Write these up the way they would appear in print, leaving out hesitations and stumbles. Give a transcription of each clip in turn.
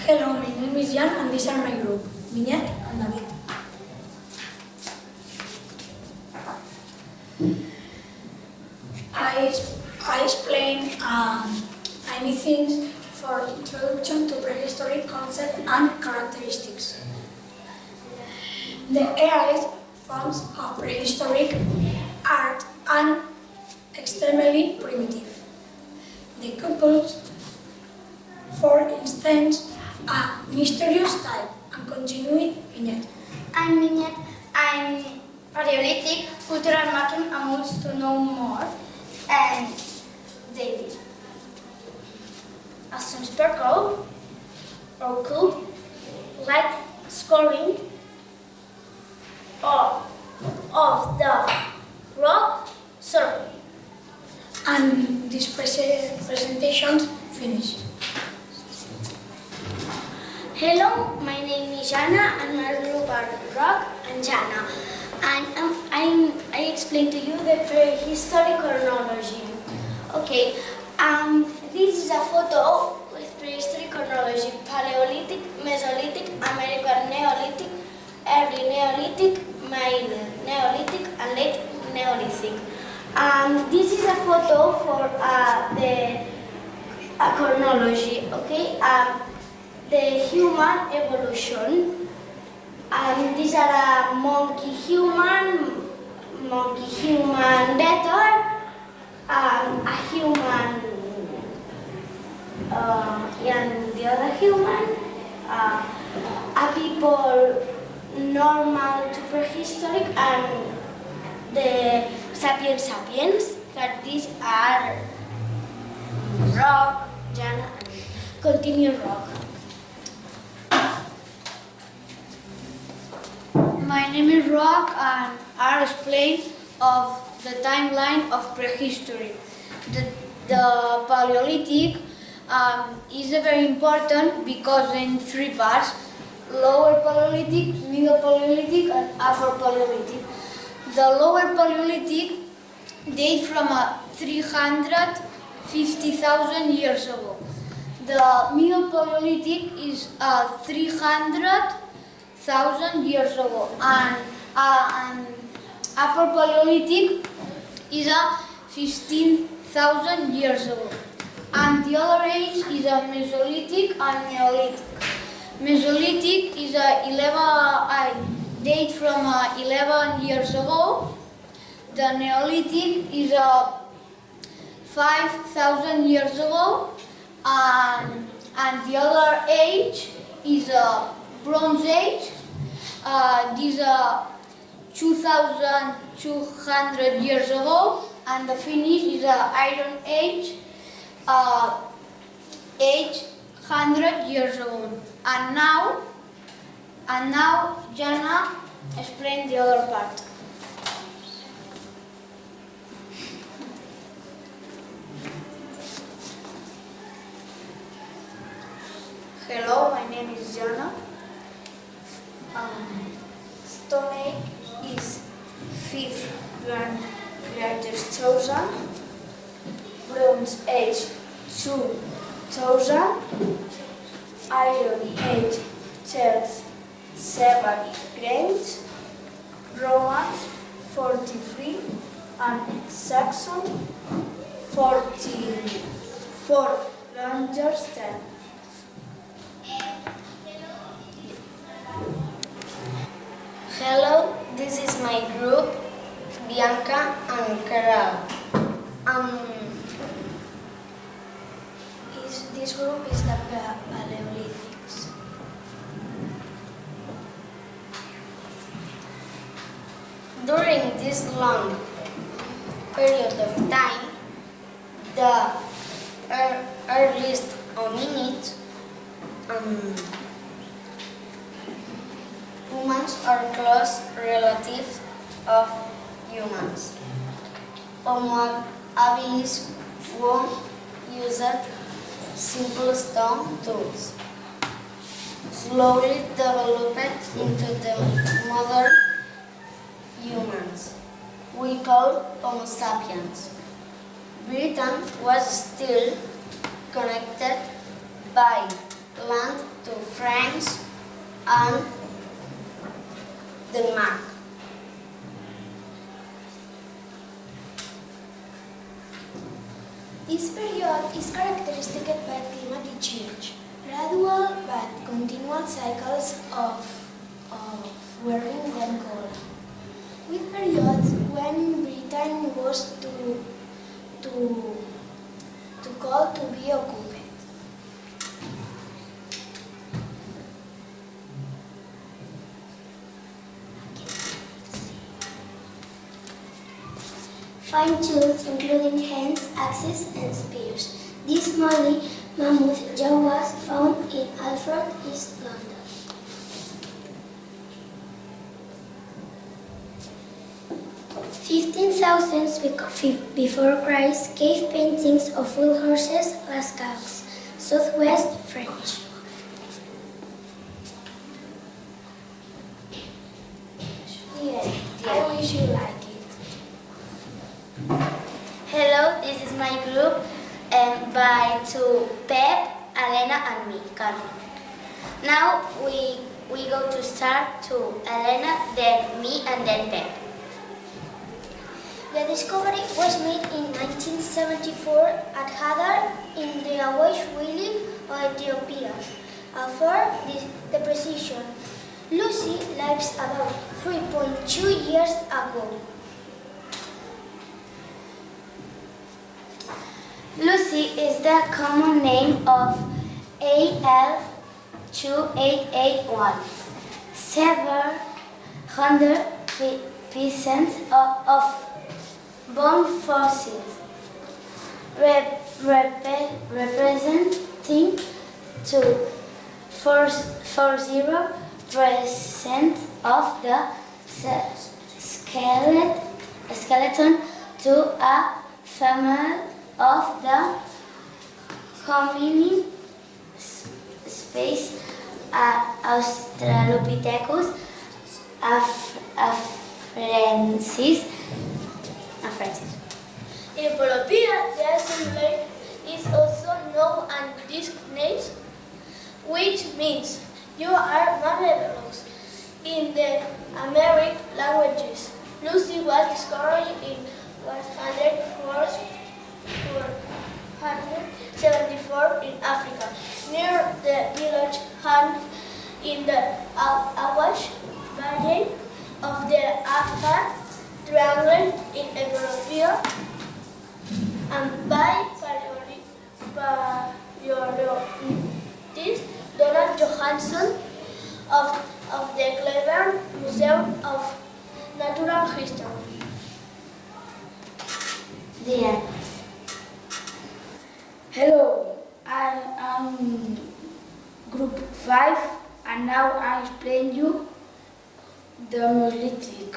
Hello, my name is Jan and these are my group, Vinyet and David. I explain many things for introduction to prehistoric concept and characteristics. The earliest forms of prehistoric art are extremely primitive. The couples, for instance, a mysterious type and continuing Vinyet. I'm Vinyet. I'm Paleolithic, cultural marking amounts to know more, and David. Some sparkle or cube, like scoring of the rock surface. And this presentation finished. Hello, my name is Jana and my group are Rock and Jana. And I explain to you the prehistoric chronology. Okay, this is a photo with prehistoric chronology: Paleolithic, Mesolithic, American Neolithic, Early Neolithic, Middle Neolithic, and Late Neolithic. This is a photo for the chronology. Okay, the human evolution. These are a monkey human better, a human, and the other human, a people normal to prehistoric, and the sapiens. That these are Rock, Jana, and continue Rock. My name is Rock and I'll explain of the timeline of prehistory. The Paleolithic is very important because in three parts: Lower Paleolithic, Middle Paleolithic, and Upper Paleolithic. The Lower Paleolithic dates from 350,000 years ago. The Middle Paleolithic is 300,000 years ago, and Upper Paleolithic is 15,000 years ago. And the other age is a Mesolithic and Neolithic. Mesolithic is date from 11 years ago. The Neolithic is 5,000 years ago, and the other age is Bronze Age. These are 2,200 years ago, and the finish is Iron Age, 800 years ago. And now Jana explain the other part. Hello, my name is Jana. Stone Age is 5th greatest thousand. Bronze Age 2,000. Iron Age 7 great. Romans 43 and Saxon 44. Rangers 10. Hello, this is my group, Bianca and Carol. This group is the Paleolithics. During this long period of time, the earliest hominids, humans are close relatives of humans. Homo habilis used simple stone tools. Slowly developed into the modern humans we call Homo sapiens. Britain was still connected by land to and Denmark. This period is characteristic by climatic change, gradual but continual cycles of warming and cold, with periods when Britain was too cold to be occupied. Fine tools including hands, axes and spears. This molly mammoth jaw was found in Alfred, East London. 15,000 before Christ, cave paintings of wool horses, Lascaux, southwest French. Yeah, I wish you like it. Hello, this is my group by two Pep, Elena and me, Carmen. Now we go to start to Elena, then me and then Pep. The discovery was made in 1974 at Hadar in the Awash Valley of Ethiopia. For the precision, Lucy lives about 3.2 years ago. Lucy is the common name of AL2881. 700% of bone fossils, representing 40% of the skeleton to a family of the hominin species Australopithecus afrensis. In Ethiopia, the assembly is also known under this name, which means you are marvelous in the American languages. Lucy was discovered in 474 in Africa, near the village Han in the Awash Valley of the Afar Triangle in Ethiopia, and by paleologist Donald Johansson of the Cleveland Museum of Natural History. The end. Hello, I'm group 5 and now I explain you the Neolithic.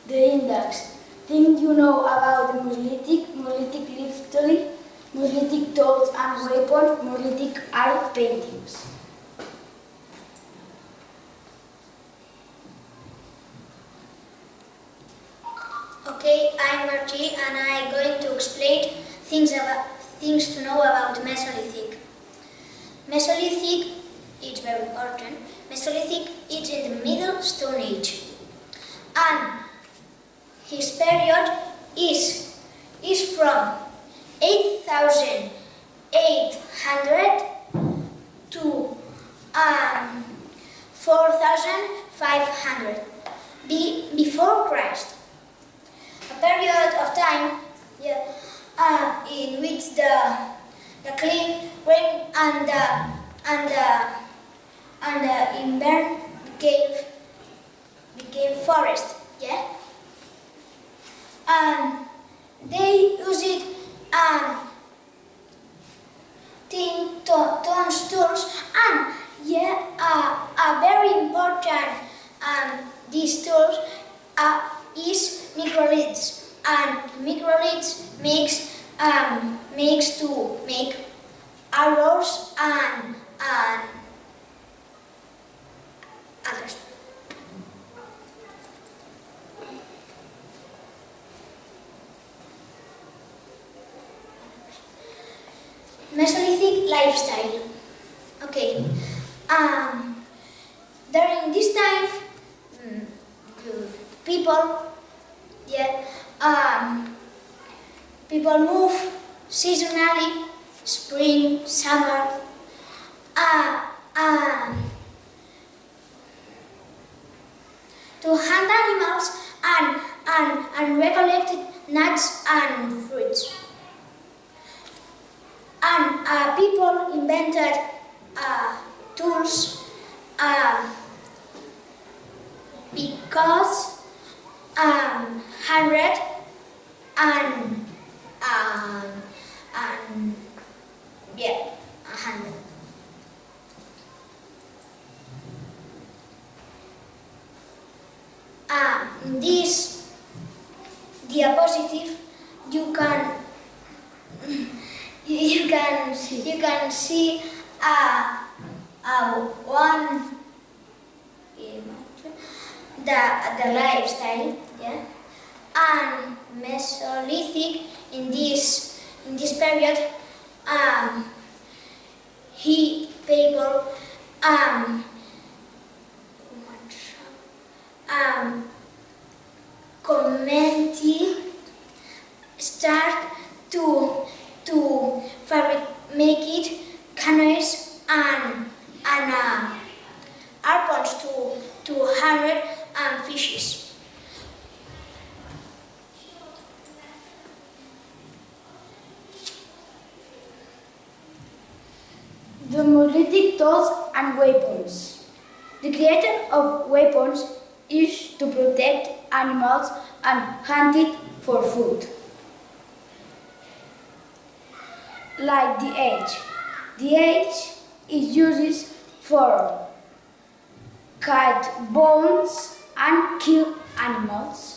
The index. Things you know about the Neolithic, Neolithic history, Neolithic tools and weapons, Neolithic art paintings. Okay, I'm Marty and I'm going to explain things to know about Mesolithic. Mesolithic is very important. Mesolithic is in the Middle Stone Age, and his period is from 8,800 to 4,500 before Christ. A period of time in which the clean rain and the inverno became forest. Yeah, and they use it tools and a very important these tools is microliths, and microliths makes to make arrows and others. Mesolithic lifestyle. Okay. During this time, the people move seasonally, spring, summer, to hunt animals and recollect nuts and fruits. And people invented tools because 100 and 100. In this diapositive, you can see one the lifestyle, yeah, and Mesolithic in this period, people commenting start to make it canoes and arpons to 100 and fishes. The monolithic tools and weapons. The creation of weapons is to protect animals and hunt it for food. Like the edge. The edge is used for cut bones and kill animals.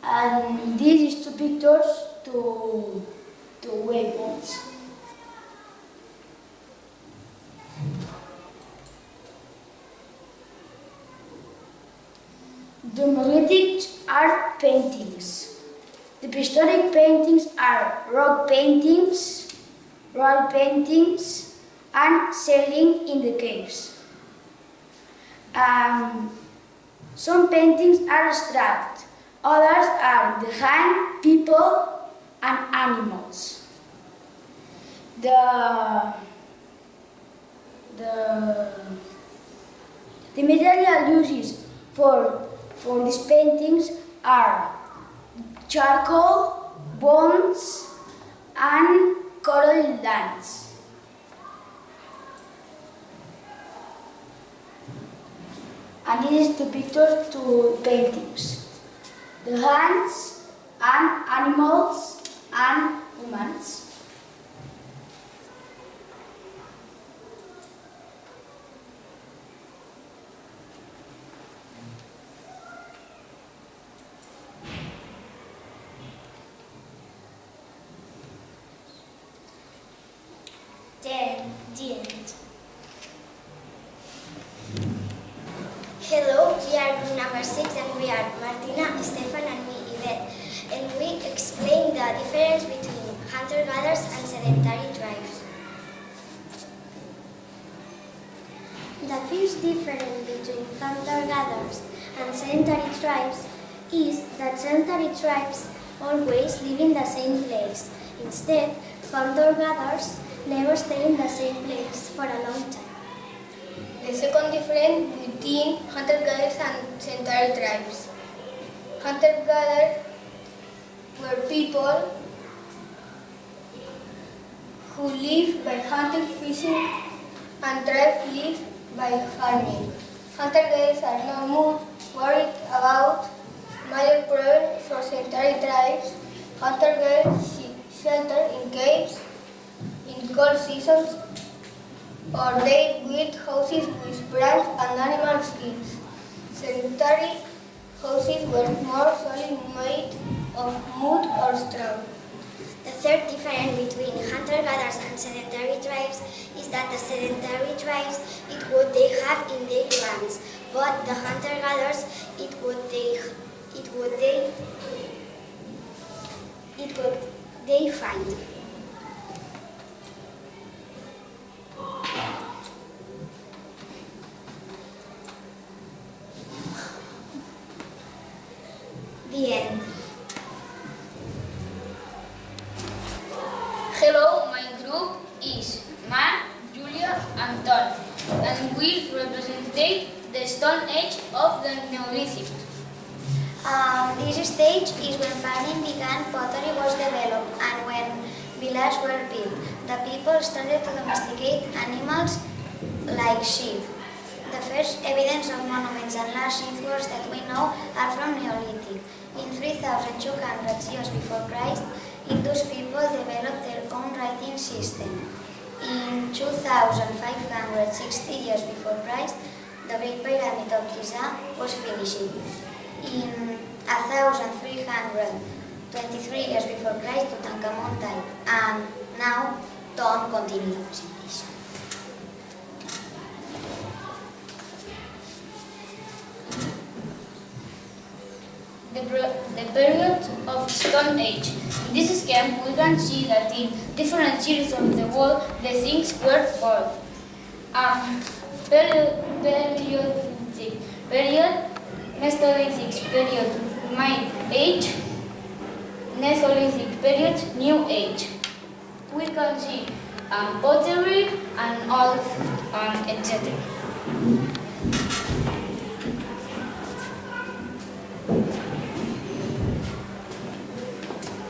And this is two pictures to weapons. The monolithic are paintings. The prehistoric paintings are rock paintings, wall paintings, and sailing in the caves. Some paintings are abstract. Others are the hand, people, and animals. The material uses for these paintings are charcoal, bones, and coral lines. And this is the pictures to paintings. The hands and animals and humans. The end. Hello, we are group number 6 and we are Martina, Stefan and me, Yvette. And we explain the difference between hunter-gatherers and sedentary tribes. The first difference between hunter-gatherers and sedentary tribes is that sedentary tribes always live in the same place. Instead, hunter-gatherers never stay in the same place for a long time. The second difference between hunter-gatherers and sedentary tribes. Hunter-gatherers were people who live by hunting, fishing, and tribes live by farming. Hunter-gatherers are not much worried about major problems for sedentary tribes. Hunter-gatherers shelter in caves in cold seasons, or they build houses with branch and animal skins. Sedentary houses were more solid, made of wood or straw. The third difference between hunter-gatherers and sedentary tribes is that the sedentary tribes eat what they have in their lands, but the hunter-gatherers eat what they it could they find. The end. Hello, my group is Mark, Julia, and Tom, and we represent the Stone Age of the Neolithic. This stage is when farming began, pottery was developed, and when villages were built. The people started to domesticate animals like sheep. The first evidence of monuments and large earthworks that we know are from Neolithic. In 3200 years before Christ, Indus people developed their own writing system. In 2560 years before Christ, the Great Pyramid of Giza was finished. In 1323 years before Christ, Tutankhamun died, and now Tom continues the presentation. The period of Stone Age. In this scheme, we can see that in different areas of the world, the things were built. Paleolithic period, Mesolithic period, Middle Age, Neolithic period, New Age. We can see pottery and all, etc.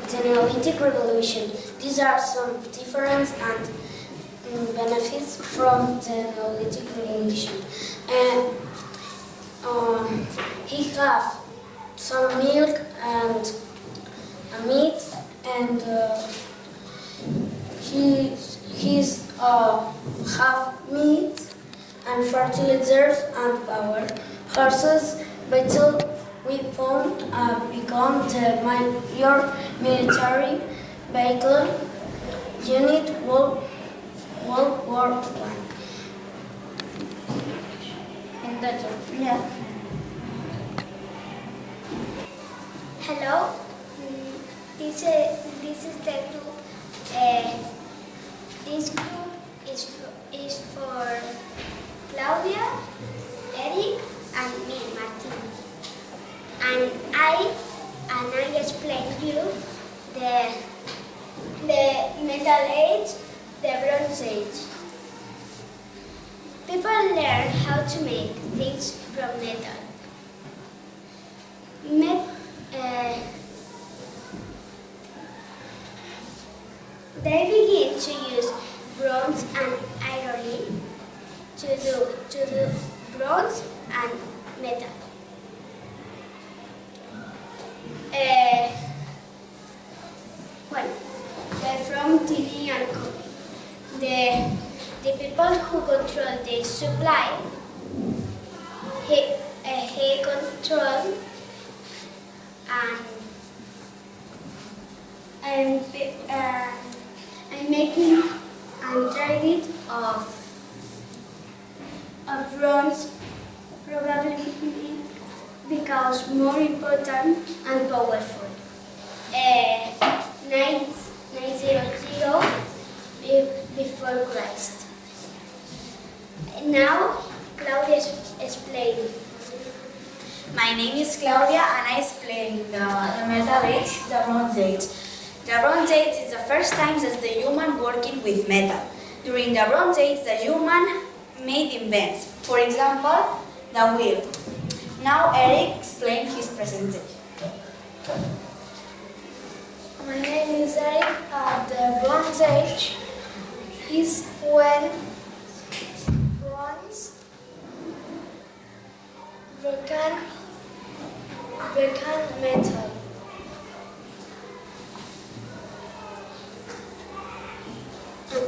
The Neolithic Revolution. These are some differences and benefits from the Neolithic Revolution. He have some milk and meat, and he's have meat and fertilizers and power. Horses, battle we found become the major military vehicle unit World War I. And that's all. Yeah. Hello, this is the group. This group is for Claudia, Eric, and me, Martin. And I explain you the Metal Age, the Bronze Age. People learn how to make things from metal. They begin to use bronze and iron to do bronze and metal. They're from TV and copy. The people who control the supply, he control and making and trading of bronze probably because more important and powerful. 900 before Christ. Now, Claudia explains. My name is Claudia and I explain the Metal Age, the Bronze Age. The Bronze Age is the first time that the human working with metal. During the Bronze Age, the human made invents. For example, the wheel. Now Eric explains his presentation. My name is Eric. The Bronze Age is when bronze became metal. And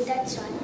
that's all.